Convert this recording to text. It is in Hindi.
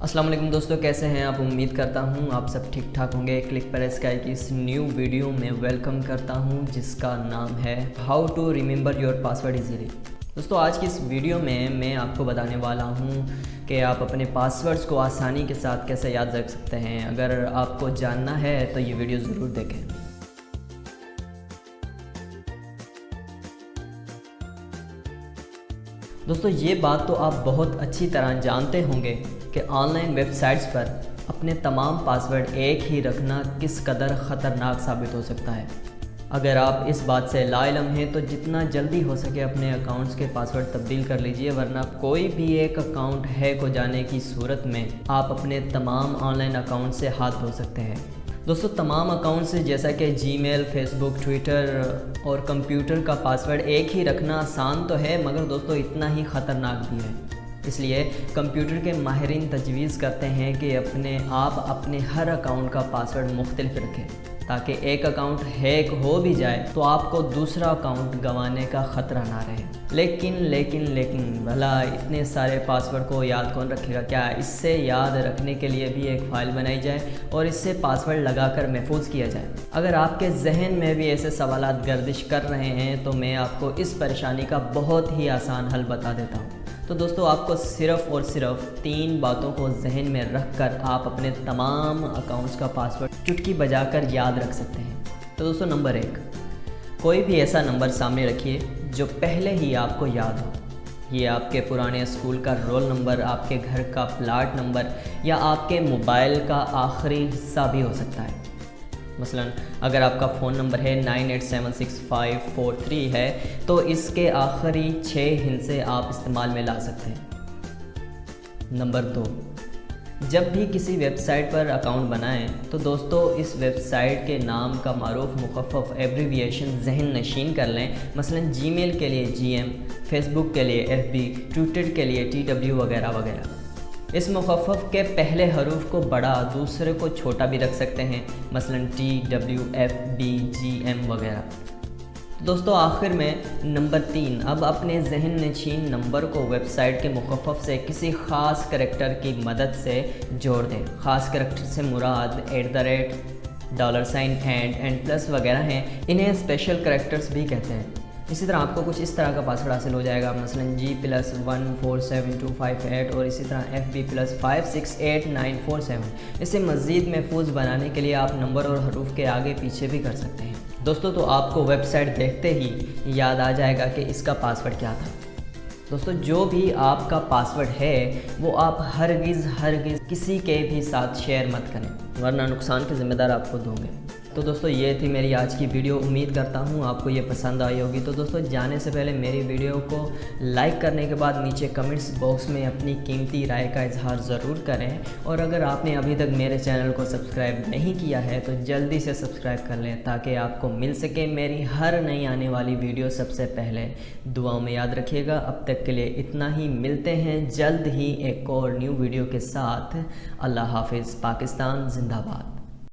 अस्सलाम वालेकुम दोस्तों, कैसे हैं आप। उम्मीद करता हूं आप सब ठीक ठाक होंगे। क्लिक पर स्काई की इस न्यू वीडियो में वेलकम करता हूं जिसका नाम है how to remember your password easily. दोस्तों आज की इस वीडियो में मैं आपको बताने वाला हूं कि आप अपने पासवर्ड्स को आसानी के साथ कैसे याद रख सकते हैं। अगर आपको जानना है तो ये वीडियो ज़रूर देखें। दोस्तों ये बात तो आप बहुत अच्छी तरह जानते होंगे कि ऑनलाइन वेबसाइट्स पर अपने तमाम पासवर्ड एक ही रखना किस कदर ख़तरनाक साबित हो सकता है। अगर आप इस बात से लाइलम हैं तो जितना जल्दी हो सके अपने अकाउंट्स के पासवर्ड तब्दील कर लीजिए, वरना कोई भी एक अकाउंट हैक हो जाने की सूरत में आप अपने तमाम ऑनलाइन अकाउंट से हाथ धो सकते हैं। दोस्तों तमाम अकाउंट से जैसा कि जीमेल, फेसबुक, ट्विटर और कंप्यूटर का पासवर्ड एक ही रखना आसान तो है, मगर दोस्तों इतना ही ख़तरनाक भी है। इसलिए कंप्यूटर के माहिरीन तजवीज़ करते हैं कि आप अपने हर अकाउंट का पासवर्ड मुख्तलिफ रखें, ताकि एक अकाउंट हैक हो भी जाए तो आपको दूसरा अकाउंट गंवाने का ख़तरा ना रहे। लेकिन भला इतने सारे पासवर्ड को याद कौन रखेगा। क्या इससे याद रखने के लिए भी एक फ़ाइल बनाई जाए और इससे पासवर्ड लगाकर महफूज किया जाए। अगर आपके जहन में भी ऐसे सवालात गर्दिश कर रहे हैं तो मैं आपको इस परेशानी का बहुत ही आसान हल बता देता हूँ। तो दोस्तों आपको सिर्फ़ और सिर्फ 3 बातों को जहन में रख कर आप अपने तमाम अकाउंट्स का पासवर्ड चुटकी बजाकर याद रख सकते हैं। तो दोस्तों नंबर 1, कोई भी ऐसा नंबर सामने रखिए जो पहले ही आपको याद हो। ये आपके पुराने स्कूल का रोल नंबर, आपके घर का प्लाट नंबर या आपके मोबाइल का आखिरी हिस्सा भी हो सकता है। मसलन अगर आपका फ़ोन नंबर है 987654 है तो इसके आखिरी 6 हिस्से आप इस्तेमाल में ला सकते हैं। नंबर 2, जब भी किसी वेबसाइट पर अकाउंट बनाएं तो दोस्तों इस वेबसाइट के नाम का मारूफ मुखफ़्फ़ एब्रीविएशन जहन नशीन कर लें। मसलन जीमेल के लिए GM, फेसबुक के लिए FB, ट्विटर के लिए TW वगैरह वगैरह। इस मुखफ़्फ़ के पहले हरूफ को बड़ा, दूसरे को छोटा भी रख सकते हैं, मसलन TW, FB, GM वगैरह। दोस्तों आखिर में नंबर 3, अब अपने जहन नशीन नंबर को वेबसाइट के मुखफ़्फ़ से किसी ख़ास करैक्टर की मदद से जोड़ दें। ख़ास करैक्टर से मुराद $, $, वगैरह हैं। इन्हें स्पेशल करैक्टर्स भी कहते हैं। इसी तरह आपको कुछ इस तरह का पासवर्ड हासिल हो जाएगा, मसलन G+147258 और इसी तरह FB+5689447। इसे मज़ीद महफूज बनाने के लिए आप नंबर और हरूफ के आगे पीछे भी कर सकते हैं। दोस्तों तो आपको वेबसाइट देखते ही याद आ जाएगा कि इसका पासवर्ड क्या था। दोस्तों जो भी आपका पासवर्ड है वो आप हरगिज़ किसी के भी साथ शेयर मत करें, वरना नुकसान के ज़िम्मेदार आप खुद होंगे। तो दोस्तों ये थी मेरी आज की वीडियो। उम्मीद करता हूँ आपको ये पसंद आई होगी। तो दोस्तों जाने से पहले मेरी वीडियो को लाइक करने के बाद नीचे कमेंट्स बॉक्स में अपनी कीमती राय का इजहार ज़रूर करें, और अगर आपने अभी तक मेरे चैनल को सब्सक्राइब नहीं किया है तो जल्दी से सब्सक्राइब कर लें, ताकि आपको मिल सके मेरी हर नई आने वाली वीडियो सबसे पहले। दुआओं में याद रखिएगा। अब तक के लिए इतना ही, मिलते हैं जल्द ही एक और न्यू वीडियो के साथ। अल्लाह हाफिज़। पाकिस्तान जिंदाबाद।